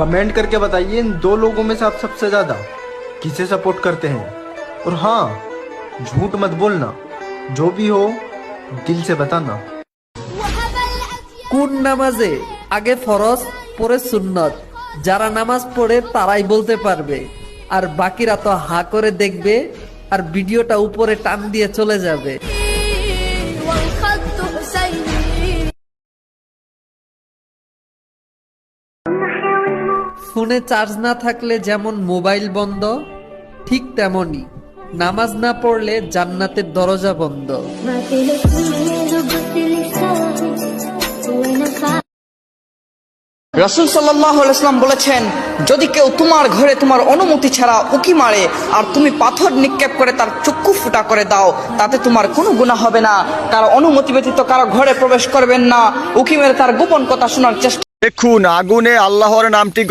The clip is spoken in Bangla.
कमेंट करके बताइए इन दो लोगों में से आप सबसे ज्यादा किसे सपोर्ट करते हैं। और हाँ, झूठ मत बोलना, जो भी हो दिल से बताना। কোন নামাজে আগে ফরজ পরে সুন্নত, যারা নামাজ পড়ে তারাই বলতে পারবে, আর বাকিরা তো হা করে দেখবে আর ভিডিওটা উপরে টান দিয়ে চলে যাবে। ফোনে চার্জ না থাকলে যেমন মোবাইল বন্ধ, ঠিক তেমনি নামাজ না পড়লে জান্নাতের দরজা বন্ধ। রাসূল সাল্লাল্লাহু আলাইহি ওয়াসাল্লাম বলেছেন, যদি কেউ তোমার ঘরে তোমার অনুমতি ছাড়া উকি মারে আর তুমি পাথর নিক্ষেপ করে তার চক্ষু ফুটা করে দাও, তাতে তোমার কোনো গুনাহ হবে না। কারো অনুমতি ব্যতীত কারো ঘরে প্রবেশ করবেন না। উকি মেরে তার গোপন কথা শোনার চেষ্টা। দেখুন, আগুনে আল্লাহর নামটি